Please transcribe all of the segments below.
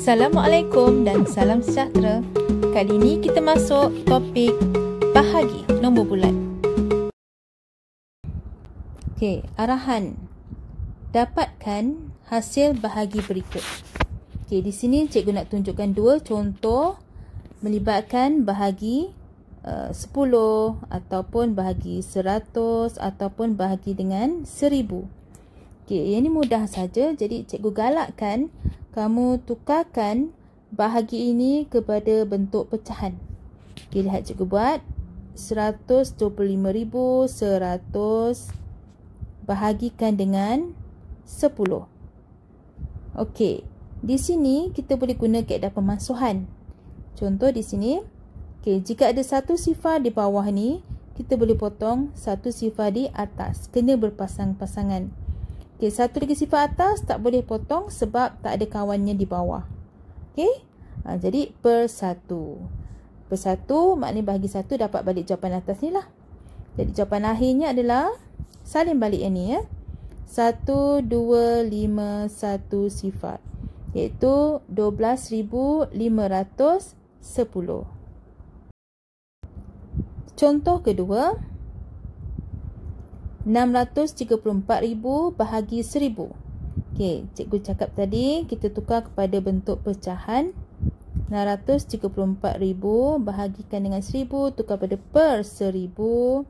Assalamualaikum dan salam sejahtera. Kali ini kita masuk topik bahagi nombor bulat. Okey, arahan. Dapatkan hasil bahagi berikut. Okey, di sini cikgu nak tunjukkan dua contoh melibatkan bahagi 10 ataupun bahagi 100 ataupun bahagi dengan 1000. Okey, yang ni mudah saja. Jadi cikgu galakkan kamu tukarkan bahagi ini kepada bentuk pecahan. Okey, lihat cikgu buat 125,100 bahagikan dengan 10. Okey, di sini kita boleh guna kaedah pemansuhan. Contoh di sini, okey, jika ada satu sifar di bawah ni, kita boleh potong satu sifar di atas. Kena berpasang-pasangan. Okey, satu lagi sifar atas tak boleh potong sebab tak ada kawannya di bawah. Okey, jadi per satu. Per satu maknanya bahagi satu dapat balik jawapan atas ni lah. Jadi jawapan akhirnya adalah salin balik yang ni ya. 1, 2, 5, 1 sifar. Iaitu 12,510. Contoh kedua. 634,000 bahagi 1000. Okey, cikgu cakap tadi kita tukar kepada bentuk pecahan. 634,000 bahagikan dengan 1000 tukar pada per 1000.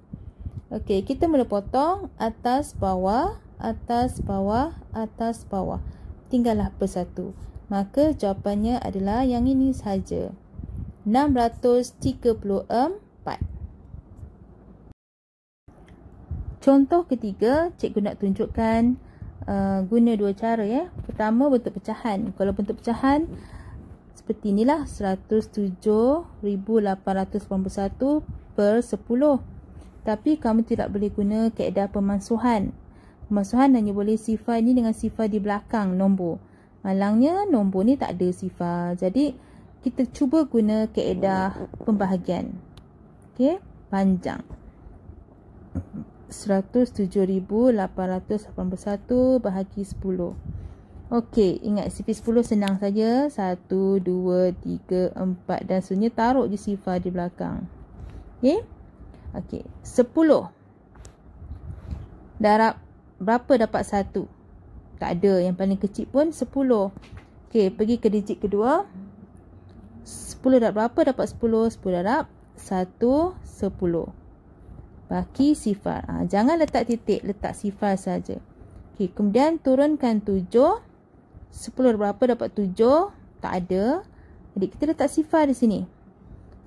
Okey, kita mula potong atas bawah, atas bawah, atas bawah. Tinggallah per 1. Maka jawapannya adalah yang ini sahaja. 634. Contoh ketiga, cikgu nak tunjukkan guna dua cara ya. Pertama bentuk pecahan. Kalau bentuk pecahan seperti inilah 107,881 per 10. Tapi kamu tidak boleh guna kaedah pemansuhan. Pemansuhan hanya boleh sifar ini dengan sifar di belakang nombor. Malangnya nombor ni tak ada sifar. Jadi kita cuba guna kaedah pembahagian. Okey, panjang. 107,881 bahagi 10. Okey, ingat CP10 senang saja. 1, 2, 3, 4 dan seterusnya taruh je sifar di belakang. Okey. Okey, 10. Darab berapa dapat 1? Tak ada, yang paling kecil pun 10. Okey, pergi ke digit kedua. 10 darab berapa dapat 10? 10 darab 1, 10. Baki sifar. Jangan letak titik, letak sifar saja. Okey, kemudian turunkan 7. 10 berapa dapat 7? Tak ada. Jadi kita letak sifar di sini.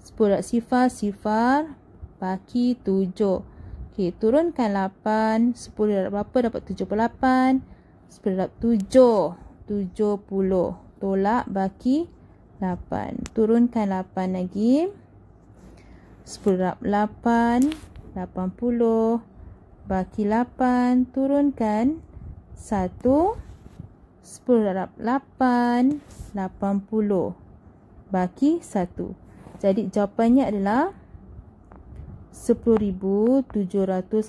10 sifar, sifar. Baki 7. Okey, turunkan 8. 10 berapa dapat 78? 10 darab 7. 70. Tolak baki 8. Turunkan 8 lagi. 10 darab 8. 80 baki 8, turunkan 1, 10 darab 8, 80 baki 1. Jadi jawapannya adalah 10,788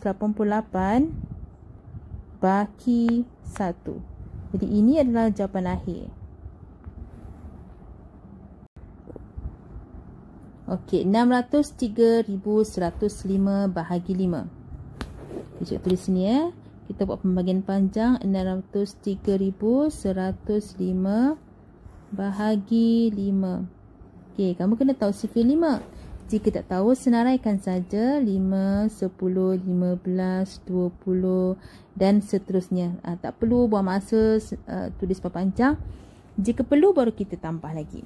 baki 1. Jadi ini adalah jawapan akhir. Okey, 603,105 bahagi 5. Kita tulis sini ya. Kita buat pembagian panjang. 603,105 bahagi 5. Okey, kamu kena tahu sifar 5. Jika tak tahu, senaraikan saja 5, 10, 15, 20 dan seterusnya. Tak perlu buang masa tulis panjang. Jika perlu baru kita tambah lagi.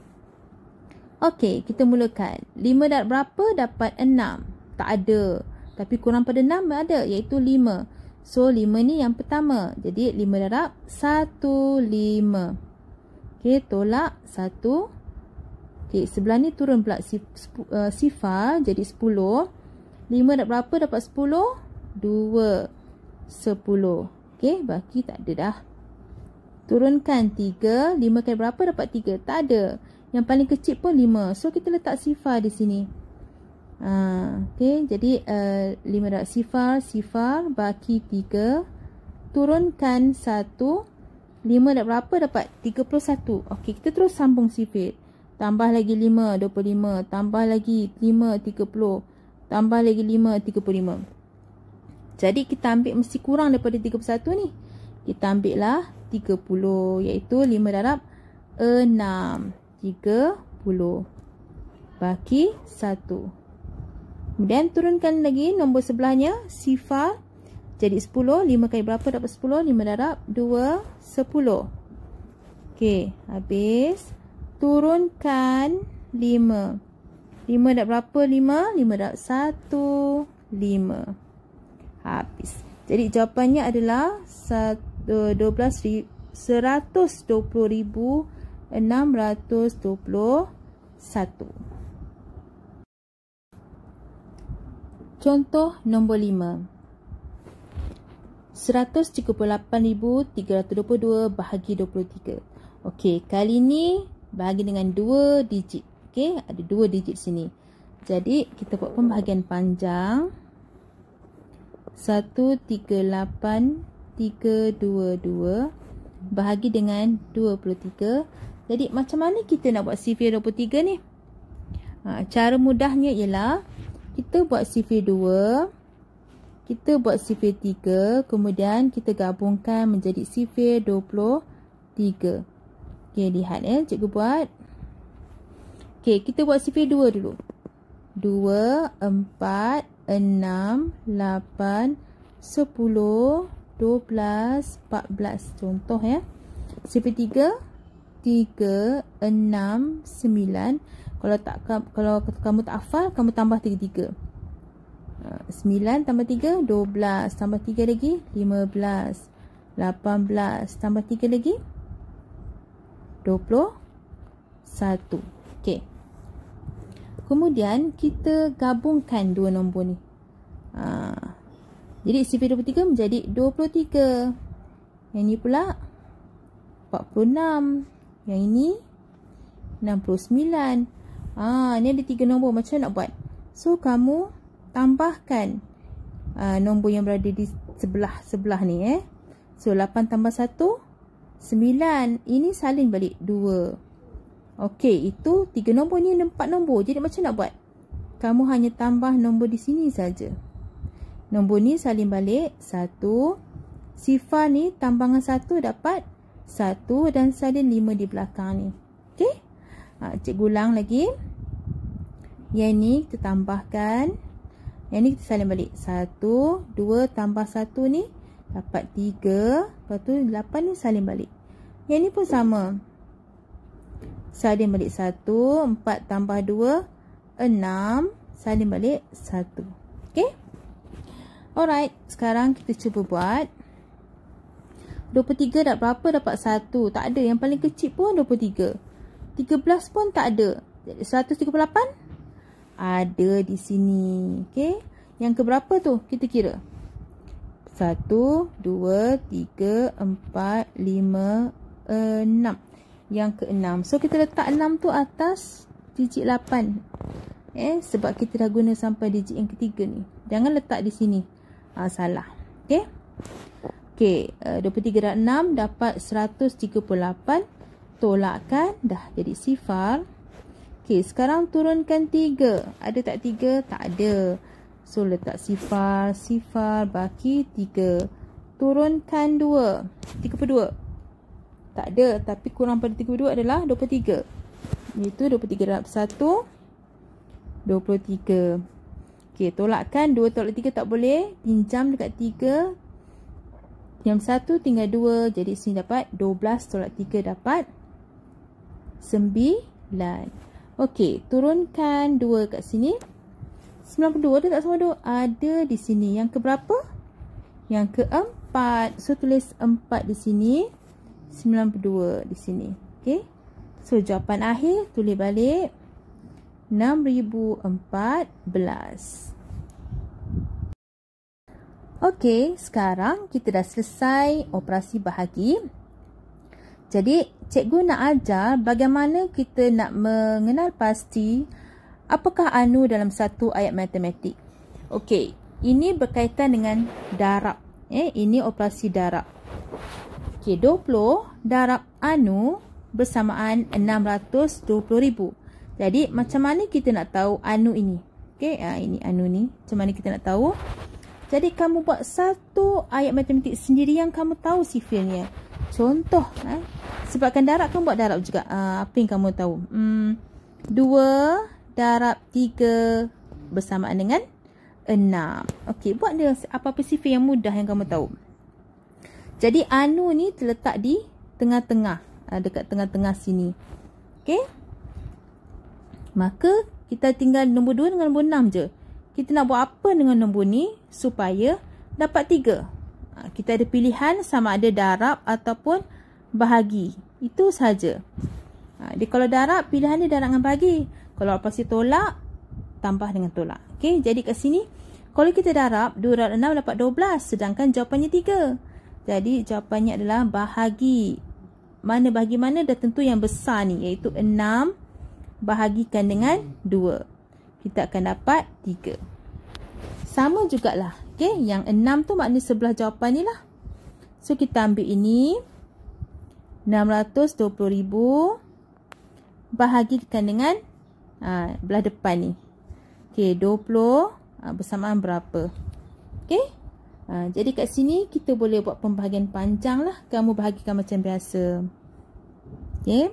Okey, kita mulakan. 5 darab berapa dapat 6? Tak ada. Tapi kurang pada 6 ada, iaitu 5. So, 5 ni yang pertama. Jadi, 5 darab 1, 5. Okey, tolak 1. Okey, sebelah ni turun pula sifar. Jadi, 10. 5 darab berapa dapat 10? 2. 10. Okey, baki tak ada dah. Turunkan 3. 5 kali berapa dapat 3? Tak ada. Yang paling kecil pun 5. So, kita letak sifar di sini. Okey, jadi 5 darab sifar, sifar, baki 3. Turunkan 1. 5 dah berapa? Dapat 31. Okey, kita terus sambung sifir. Tambah lagi 5, 25. Tambah lagi 5, 30. Tambah lagi 5, 35. Jadi kita ambil mesti kurang daripada 31 ni. Kita ambil lah 30. Iaitu 5 darab 6. 30. Baki 1. Kemudian turunkan lagi nombor sebelahnya. Sifar. Jadi 10. 5 kali berapa dapat 10? 5 darab 2, 10. Okey, habis. Turunkan 5. 5 darab berapa 5? 5 darab 1, 5. Habis. Jadi jawapannya adalah 120,621. Contoh nombor 5. 138,322 bahagi 23. Okey, kali ni bahagi dengan 2 digit. Okey, ada 2 digit sini. Jadi, kita buat pembahagian panjang. 138,322 bahagi dengan 23. Jadi, macam mana kita nak buat sifir 23 ni? Cara mudahnya ialah kita buat sifir 2, kita buat sifir 3, kemudian kita gabungkan menjadi sifir 23. Okey, lihat cikgu buat. Okey, kita buat sifir 2 dulu. 2, 4, 6, 8, 10, 12, 14. Contoh ya. Sifir 3, 3, 6, 9. Kalau kamu tak hafal, kamu tambah 3. 9 tambah 3, 12. Tambah 3 lagi, 15. 18. Tambah 3 lagi, 21. Okey. Kemudian, kita gabungkan dua nombor ni. Jadi, sifir 23 menjadi 23. Yang ni pula 46. Yang ini 69. Ni ada 3 nombor. Macam mana nak buat? So, kamu tambahkan nombor yang berada di sebelah ni. So, 8 tambah 1, 9. Ini salin balik 2. Okey, itu 3 nombor. Ni ada 4 nombor. Jadi, macam nak buat? Kamu hanya tambah nombor di sini saja. Nombor ni salin balik 1. Sifar ni tambangan 1 dapat 1 dan salin 5 di belakang ni. Okey? Cikgu ulang lagi. Yang ni kita tambahkan. Yang ni kita salin balik. 1, 2 tambah 1 ni dapat 3. Lepas tu 8 ni salin balik. Yang ni pun sama. Salin balik 1. 4 tambah 2, 6. Salin balik 1. Okey? Alright. Sekarang kita cuba buat. 23 dah berapa dapat 1? Tak ada. Yang paling kecil pun 23. 13 pun tak ada. 138 ada di sini. Okey. Yang keberapa tu? Kita kira. 1, 2, 3, 4, 5, 6. Yang ke-6. So, kita letak 6 tu atas digit 8. Sebab kita dah guna sampai digit yang ketiga ni. Jangan letak di sini. Salah. Okey. Okey. 23 darab 6 dapat 138. Tolakkan. Dah jadi sifar. Okey. Sekarang turunkan 3. Ada tak 3? Tak ada. So, letak sifar. Sifar baki 3. Turunkan 2. 32. Tak ada. Tapi kurang pada 32 adalah 23. Iaitu 23 darab 1. 23. Okey. Tolakkan. 2 tolak 3 tak boleh. Pinjam dekat 3. Yang 1 tinggal 2. Jadi, sini dapat 12 tolak 3 dapat 9. Okey. Turunkan 2 kat sini. 92 ada tak sama 2? Ada di sini. Yang keberapa? Yang keempat. So, tulis 4 di sini. 92 di sini. Okey. So, jawapan akhir tulis balik 6014. Okey, sekarang kita dah selesai operasi bahagi. Jadi, cikgu nak ajar bagaimana kita nak mengenal pasti apakah anu dalam satu ayat matematik. Okey, ini berkaitan dengan darab. Ini operasi darab. Okey, 20 darab anu bersamaan 620,000. Jadi macam mana kita nak tahu anu ini? Okey, ini anu ni. Macam mana kita nak tahu? Jadi kamu buat satu ayat matematik sendiri yang kamu tahu sifirnya. Contoh, sebabkan darab, kamu buat darab juga. Apa yang kamu tahu? 2 darab 3 bersamaan dengan 6. Okey, buat dia apa-apa sifir yang mudah yang kamu tahu. Jadi anu ni terletak di tengah-tengah, dekat tengah-tengah sini. Okey. Maka kita tinggal nombor 2 dengan nombor 6 je. Kita nak buat apa dengan nombor ni supaya dapat 3? Kita ada pilihan sama ada darab ataupun bahagi. Itu saja. Dia kalau darab, pilihan dia darab dengan bahagi. Kalau lepas dia tolak, tambah dengan tolak. Okey, jadi kat sini kalau kita darab 2 darab 6 dapat 12, sedangkan jawapannya 3. Jadi jawapannya adalah bahagi. Mana bahagi mana? Dah tentu yang besar ni, iaitu 6 bahagikan dengan 2. Kita akan dapat 3. Sama jugalah. Okey, yang 6 tu maknanya sebelah jawapan ni lah. So kita ambil ini 620,000 bahagikan dengan belah depan ni. Okey, 20 bersamaan berapa? Okey. Jadi kat sini kita boleh buat pembahagian panjang lah. Kamu bahagikan macam biasa. Okey.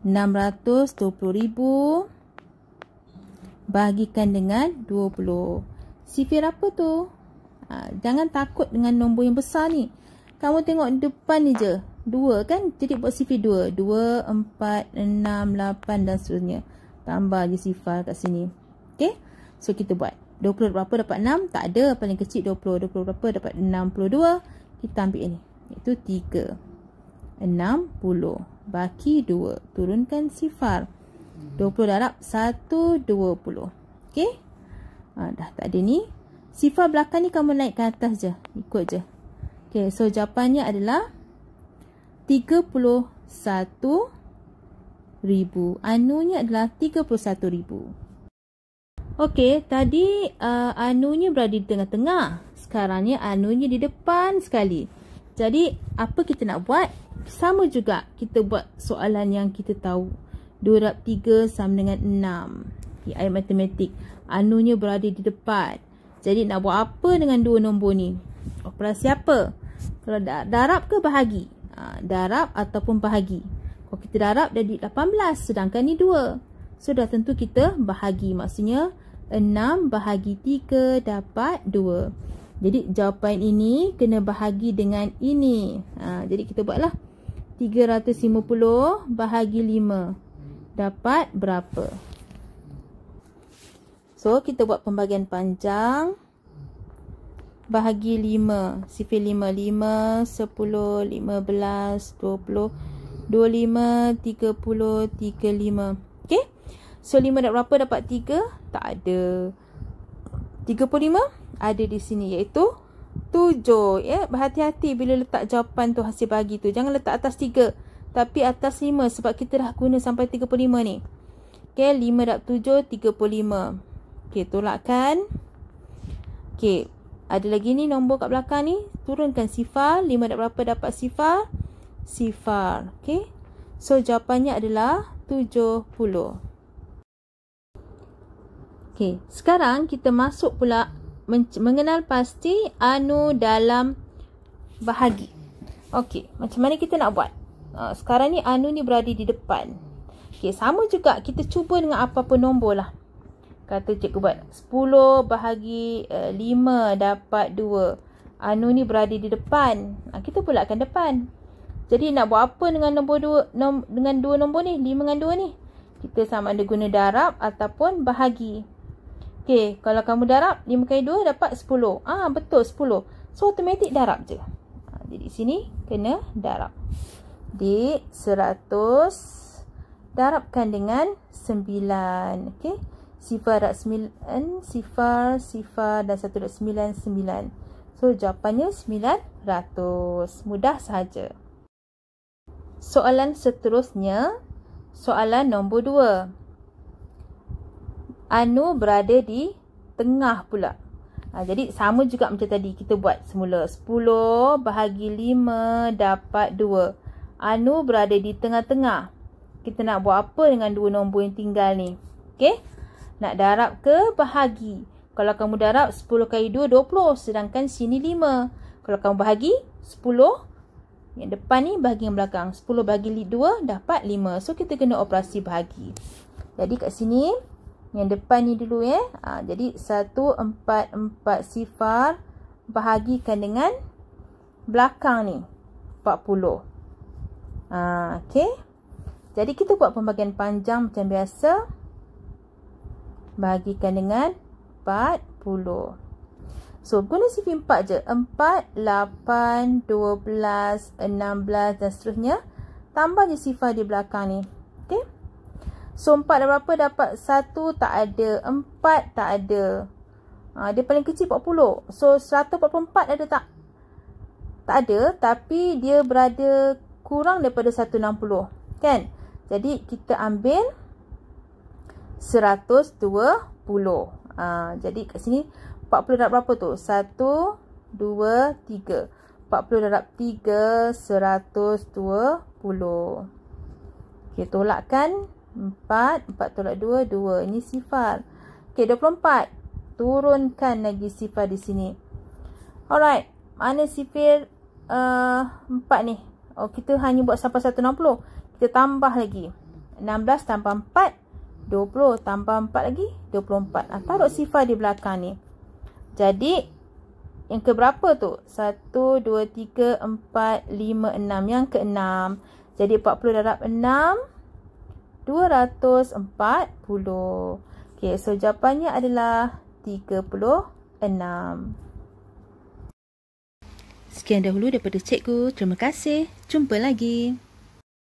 620,000 bahagikan dengan 20. Sifir apa tu? Jangan takut dengan nombor yang besar ni. Kamu tengok depan ni je. 2 kan? Jadi buat sifir 2. 2, 4, 6, 8 dan seterusnya. Tambah je sifar kat sini. Okey. So kita buat. 20 berapa dapat 6? Tak ada. Paling kecil 20. 20 berapa dapat 62? Kita ambil ini. Iaitu 3. 60. Baki 2. Turunkan sifar. 20 darab 1, 20. Okey. Dah tak ada ni. Sifar belakang ni kamu naik ke atas je. Ikut je. Okey. So jawapannya adalah 31,000. Anunya adalah 31,000. Okey. Tadi anunya berada di tengah-tengah. Sekarangnya anunya di depan sekali. Jadi apa kita nak buat? Sama juga. Kita buat soalan yang kita tahu. 2 darab 3 sama dengan 6. Ayat matematik. Anunya berada di depan. Jadi nak buat apa dengan dua nombor ni? Operasi apa? Kalau darab ke bahagi? Darab ataupun bahagi. Kalau kita darab jadi 18. Sedangkan ni 2. So dah tentu kita bahagi. Maksudnya 6 bahagi 3 dapat 2. Jadi jawapan ini kena bahagi dengan ini. Jadi kita buatlah. 350 bahagi 5. Dapat berapa? So, kita buat pembagian panjang. Bahagi 5. Sifir 5. 5, 10, 15, 20, 25, 30, 35. Okay? So, 5 dapat berapa? Dapat 3? Tak ada. 35? Ada di sini. Iaitu 7. Ya? Berhati-hati bila letak jawapan tu, hasil bahagi tu. Jangan letak atas 3. Tapi atas 5 sebab kita dah guna sampai 35 ni. Okay, 5 darab 7, 35. Okay, tolakkan. Okay, ada lagi ni nombor kat belakang ni. Turunkan sifar. 5 darab berapa dapat sifar? Sifar. Okay, so jawapannya adalah 70. Okay, sekarang kita masuk pula mengenal pasti anu dalam bahagi. Okay, macam mana kita nak buat? Sekarang ni anu ni berada di depan. Okay, sama juga. Kita cuba dengan apa-apa nombor lah. Kata cikgu buat 10 bahagi 5 dapat 2. Anu ni berada di depan. Kita pulakan depan. Jadi nak buat apa dengan nombor 2, dengan dua nombor ni? 5 dengan 2 ni. Kita sama ada guna darab ataupun bahagi. Okay, kalau kamu darab 5 kali 2 dapat 10. Betul 10. So automatik darab je. Jadi sini kena darab. Di 100 darabkan dengan 9. Okey. Sifar darab 9, sifar dan 1 darab 9, 9. So jawapannya 900. Mudah sahaja. Soalan seterusnya, soalan nombor 2. Anu berada di tengah pula. Jadi sama juga macam tadi. Kita buat semula. 10 bahagi 5 dapat 2. Anu berada di tengah-tengah. Kita nak buat apa dengan dua nombor yang tinggal ni? Okey. Nak darab ke bahagi. Kalau kamu darab 10 kali 2, 20. Sedangkan sini 5. Kalau kamu bahagi 10, yang depan ni bahagi yang belakang. 10 bahagi 2 dapat 5. So, kita kena operasi bahagi. Jadi, kat sini, yang depan ni dulu ya. Jadi 1440 bahagikan dengan belakang ni 40. Okey. Jadi kita buat pembagian panjang macam biasa. Bahagikan dengan 40. So guna sifar 4 je. 4, 8, 12, 16 dan seterusnya. Tambah je sifar di belakang ni. Okey. So, 4 dah berapa? Dapat 1 tak ada. 4 tak ada. Dia paling kecil 40. So, 144 ada tak? Tak ada. Tapi, dia berada kurang daripada 160. Kan? Jadi, kita ambil 120. Jadi, kat sini 40 darab berapa tu? 1, 2, 3. 40 darab 3, 120. Okey, tolakkan. 4 tolak 2, 2. Ini sifar. Okey, 24. Turunkan lagi sifar di sini. Alright. Mana sifar 4 ni? Kita hanya buat sampai 160. Kita tambah lagi. 16 tambah 4, 20. Tambah 4 lagi, 24. Taruh sifar di belakang ni. Jadi, yang ke berapa tu? 1, 2, 3, 4, 5, 6. Yang ke 6. Jadi, 40 darab 6. 240. Okey, so jawapannya adalah 36. Sekian dahulu daripada cikgu. Terima kasih. Jumpa lagi.